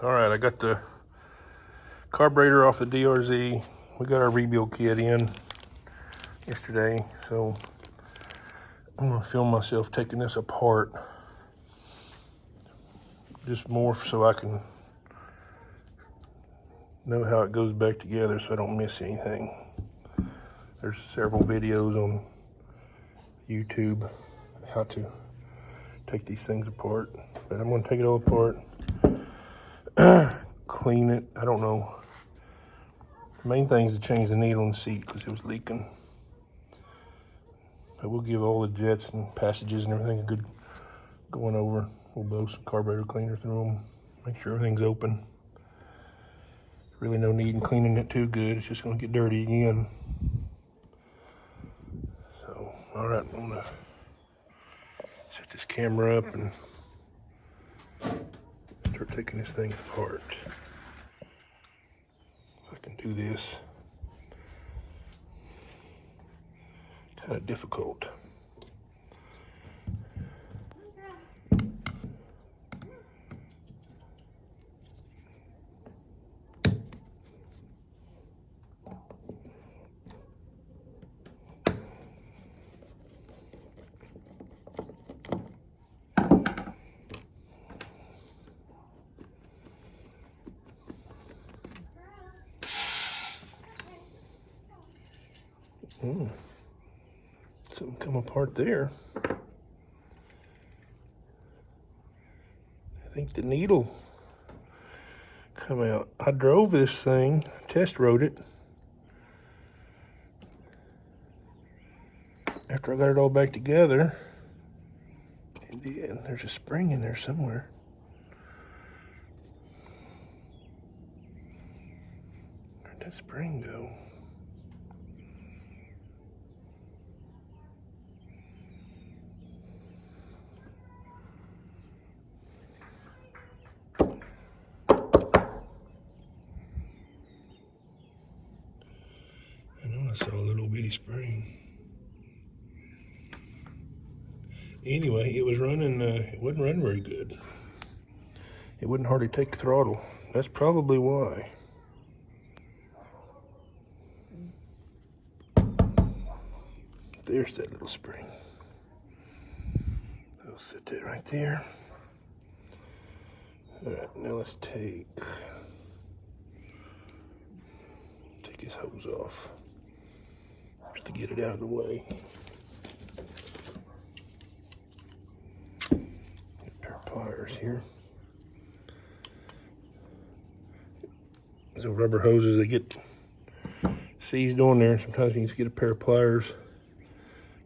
All right, I got the carburetor off the DRZ. We got our rebuild kit in yesterday, so I'm gonna film myself taking this apart, just more so I can know how it goes back together so I don't miss anything. There's several videos on YouTube how to take these things apart, but I'm gonna take it all apart, clean it. I don't know. The main thing is to change the needle in the seat because it was leaking. But we'll give all the jets and passages and everything a good going over. We'll blow some carburetor cleaner through them, make sure everything's open. Really no need in cleaning it too good. It's just gonna get dirty again. So, all right, I'm gonna set this camera up and start taking this thing apart. If I can do this, kind of difficult. Something come apart there. I think the needle come out. I drove this thing, test rode it. After I got it all back together, and then there's a spring in there somewhere. Where'd that spring go? I know I saw a little bitty spring. Anyway, it was running, it wasn't running very good. It wouldn't hardly take the throttle. That's probably why. There's that little spring. I'll set that right there. All right, now let's take his hose off just to get it out of the way. Get a pair of pliers here. Those rubber hoses, they get seized on there. Sometimes you need to get a pair of pliers,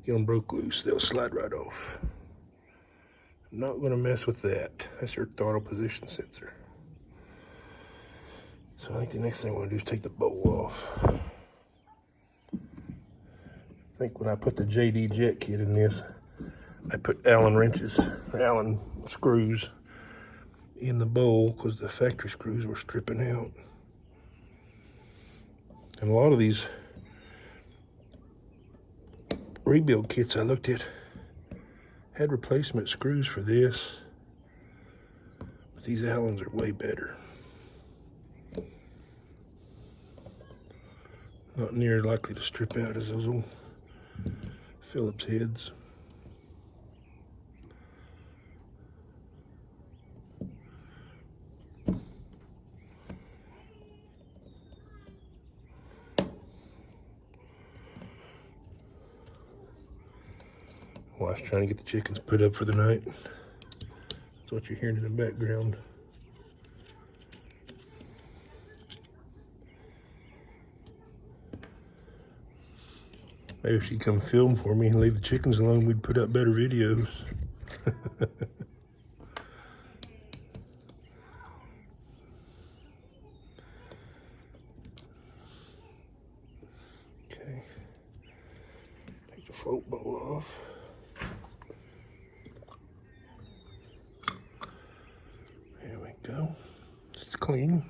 get them broke loose, they'll slide right off. I'm not gonna mess with that. That's your throttle position sensor. So I think the next thing I wanna do is take the bowl off. I think when I put the JD jet kit in this, I put Allen wrenches, or Allen screws in the bowl because the factory screws were stripping out. And a lot of these rebuild kits I looked at had replacement screws for this, but these Allens are way better. Not near likely to strip out as those old Phillips heads. Wife's trying to get the chickens put up for the night. That's what you're hearing in the background. Maybe if she'd come film for me and leave the chickens alone, we'd put up better videos. Okay. Take the float bowl off. There we go. It's clean.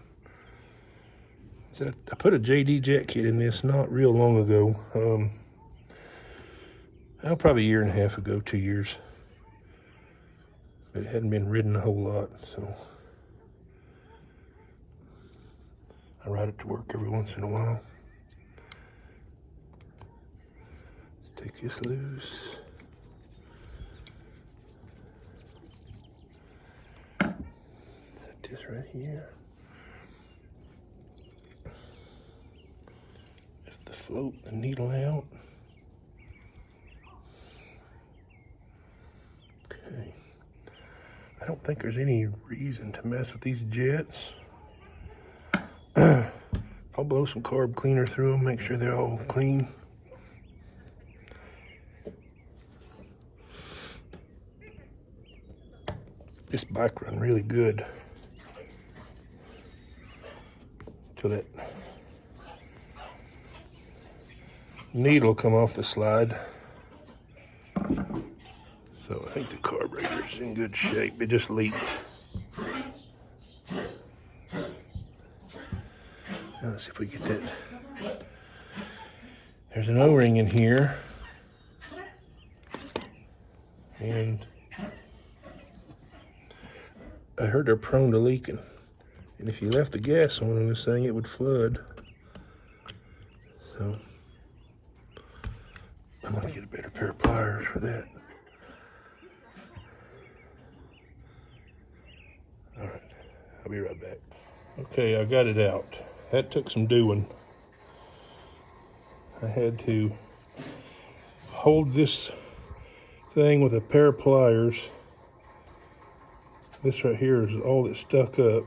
So I put a JD jet kit in this not real long ago. Probably a year and a half ago, 2 years. But it hadn't been ridden a whole lot, so I ride it to work every once in a while. Let's take this loose. Set this right here. Lift the float, the needle out. Okay. I don't think there's any reason to mess with these jets. I'll blow some carb cleaner through them, make sure they're all clean. This bike run really good till that needle come off the slide. So I think the carburetor's in good shape. It just leaked. Now let's see if we get that. There's an O-ring in here. And I heard they're prone to leaking. And if you left the gas on this thing, it would flood. So I'm gonna get a better pair of pliers for that. All right, I'll be right back. Okay, I got it out. That took some doing. I had to hold this thing with a pair of pliers. This right here is all that's stuck up.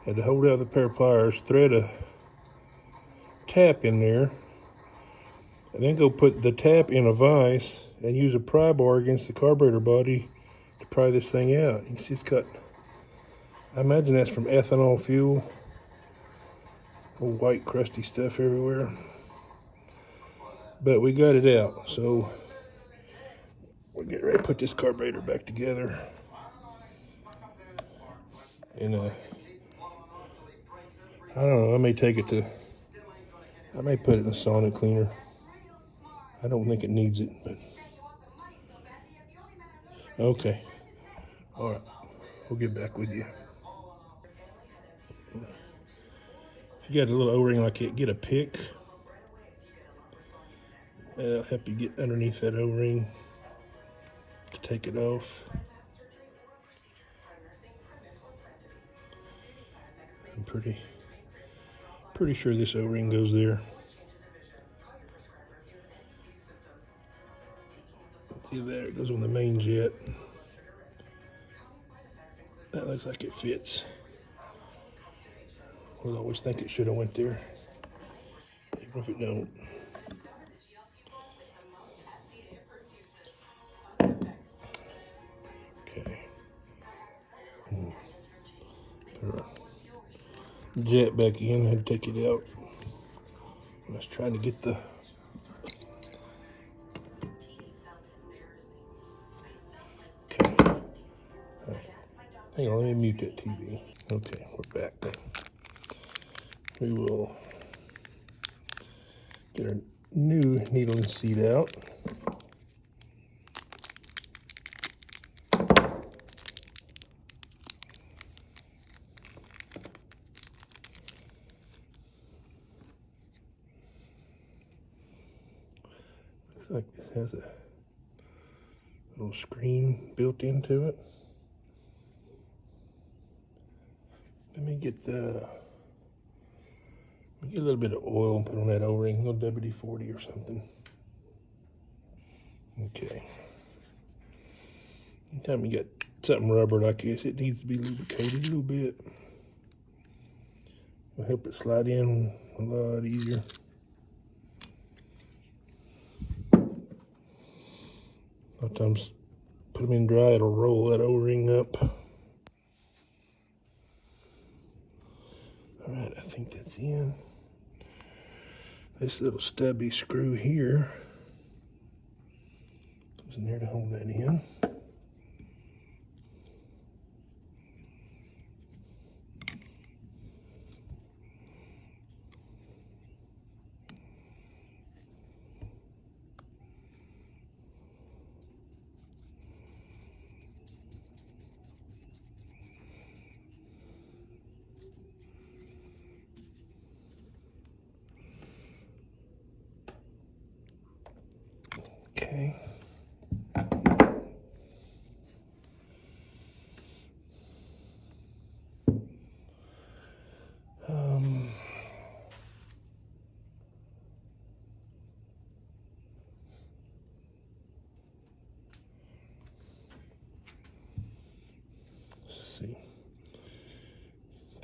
Had to hold out with a pair of pliers, thread a tap in there, and then go put the tap in a vise and use a pry bar against the carburetor body to pry this thing out. You can see it's got, I imagine that's from ethanol fuel. Old white crusty stuff everywhere. But we got it out, so we'll get ready to put this carburetor back together. And I don't know, I may take it to, I may put it in a sauna cleaner. I don't think it needs it, but okay. All right, we'll get back with you. If you got a little O-ring like it, get a pick. That'll help you get underneath that O-ring to take it off. I'm pretty sure this O-ring goes there. See there, it goes on the main jet. That looks like it fits. We'll always think it should have went there, even if it don't. Okay. Put our jet back in, had to take it out. I was trying to get the hang on, let me mute that TV. Okay, we're back. We will get our new needle and seat out. Looks like this has a little screen built into it. Let me get a little bit of oil and put on that O-ring, a little WD-40 or something. Okay. Anytime you got something rubber like this, it needs to be lubricated a little bit. It'll help it slide in a lot easier. A lot of times, put them in dry, it'll roll that O-ring up. All right, I think that's in. This little stubby screw here goes in there to hold that in.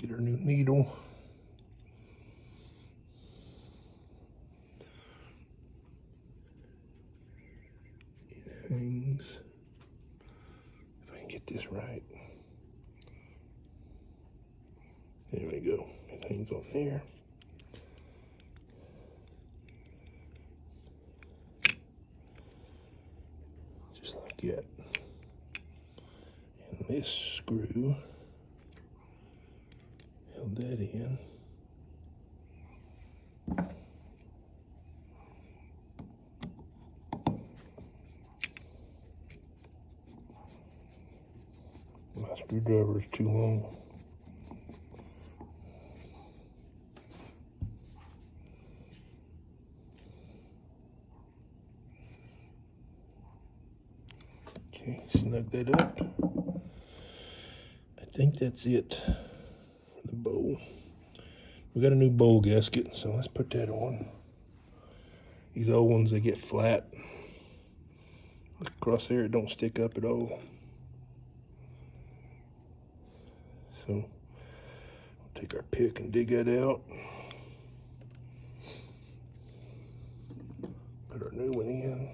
Get our new needle. It hangs. If I can get this right. There we go. It hangs on there. Just like that. And this screw held that in. My screwdriver is too long. Okay, snug that up. I think that's it for the bowl. We got a new bowl gasket, so let's put that on. These old ones, they get flat. Look across there, it don't stick up at all. So, we'll take our pick and dig that out. Put our new one in.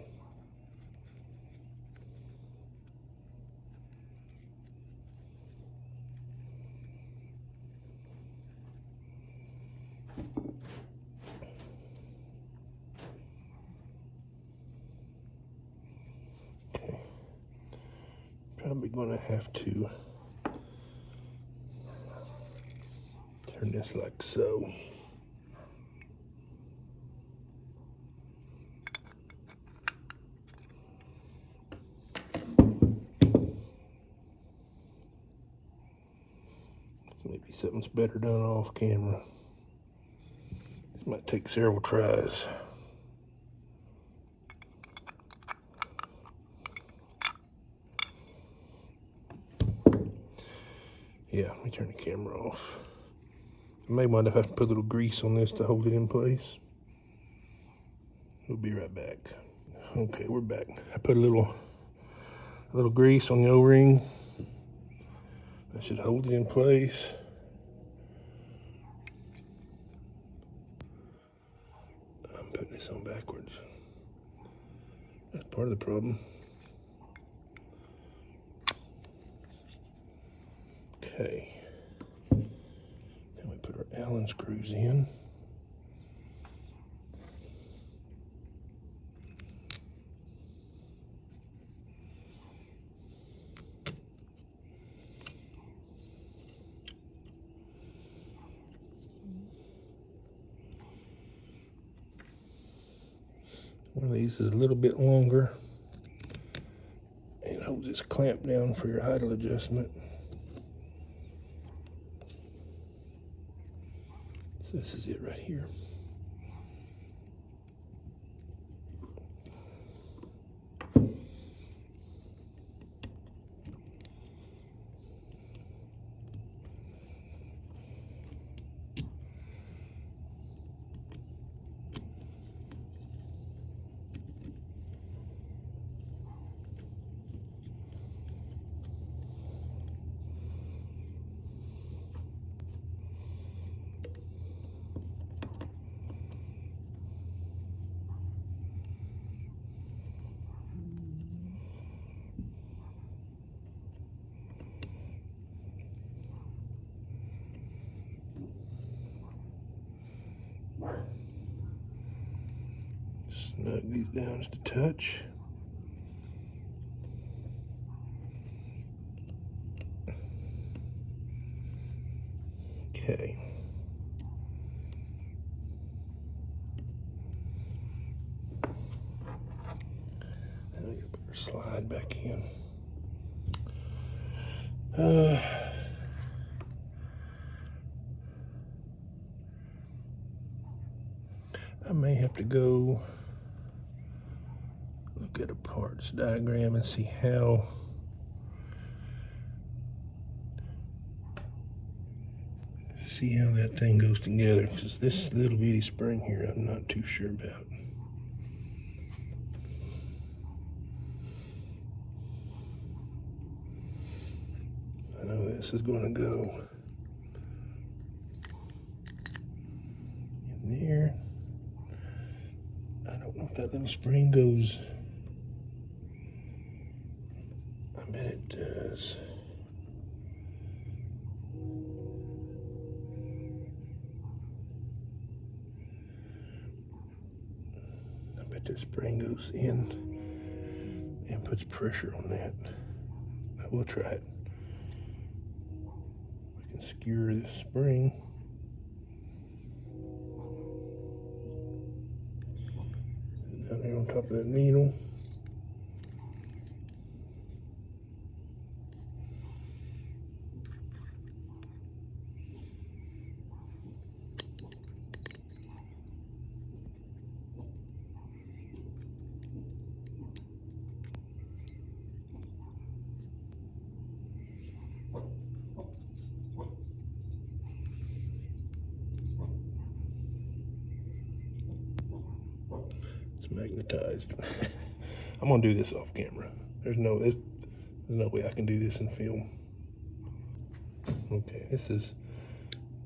Okay. Probably gonna have to turn this like so. Maybe something's better done off camera. This might take several tries. Yeah, let me turn the camera off. I may wind up having to put a little grease on this to hold it in place. We'll be right back. Okay, we're back. I put a little grease on the O-ring. That should hold it in place. I'm putting this on backwards. That's part of the problem. Okay. Then we put our Allen screws in. One of these is a little bit longer and holds this clamp down for your idle adjustment. So this is it right here. Snug these down just a touch. Okay. Now we gotta put our slide back in. I may have to go look at a parts diagram and see how that thing goes together, because this little bitty spring here I'm not too sure about. I know this is going to go there. I don't know if that little spring goes. I bet it does. I bet that spring goes in and puts pressure on that. But we'll try it. We can skewer this spring. Down there on top of that needle. It's magnetized. I'm gonna do this off camera. There's no way I can do this in film. Okay, this is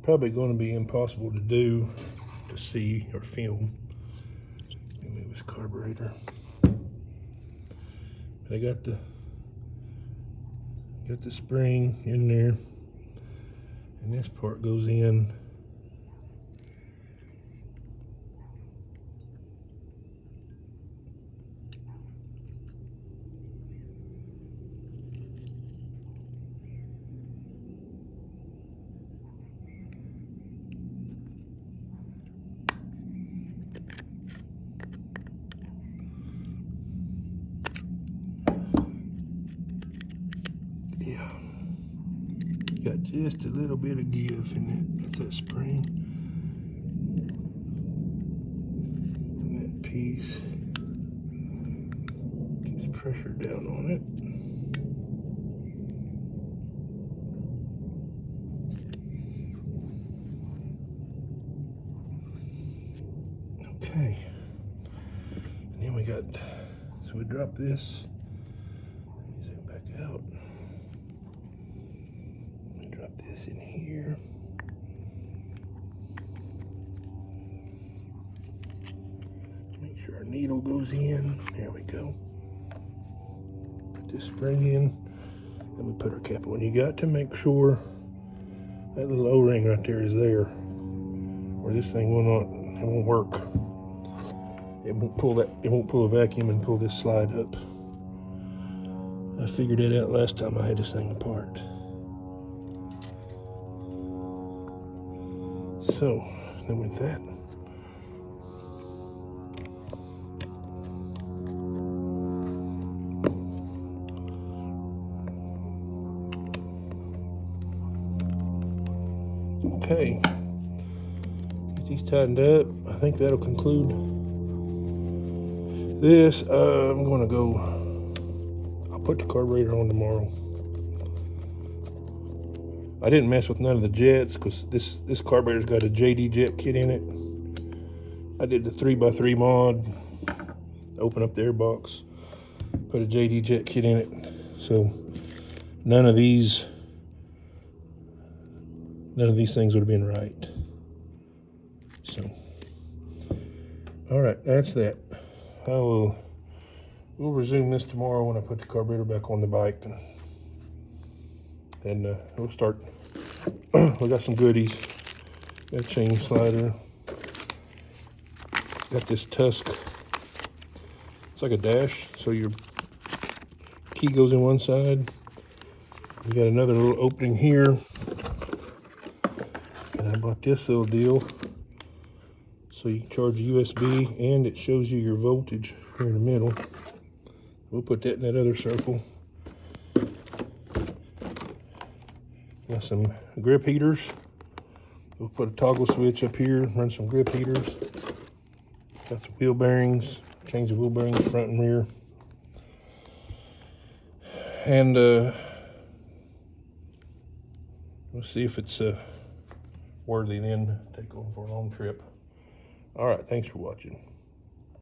probably going to be impossible to do, to see or film. Let me move this carburetor. But I got the spring in there, and this part goes in. Yeah, got just a little bit of give in it. That's that spring. And that piece keeps pressure down on it. Okay, and then we got, so we drop this. Let me zoom back out. Drop this in here. Make sure our needle goes in. There we go. Put this spring in. Then we put our cap on. You got to make sure that little O-ring right there is there, or this thing will not, it won't work. It won't pull a vacuum and pull this slide up. I figured it out last time I had this thing apart. So, then with that, okay, get these tightened up. I think that'll conclude this. I'm gonna go, I'll put the carburetor on tomorrow. I didn't mess with none of the jets because this carburetor's got a JD jet kit in it. I did the 3x3 mod, open up the air box, put a JD jet kit in it. So none of these things would have been right. So, all right, that's that. We'll resume this tomorrow when I put the carburetor back on the bike, and we'll start. We got some goodies. Got a chain slider. Got this tusk. It's like a dash, so your key goes in one side. You got another little opening here. And I bought this little deal so you can charge USB, and it shows you your voltage here in the middle. We'll put that in that other circle. Got some grip heaters. We'll put a toggle switch up here, run some grip heaters. Got some wheel bearings, change the wheel bearings front and rear. And we'll see if it's worthy then to take on for a long trip. All right, thanks for watching.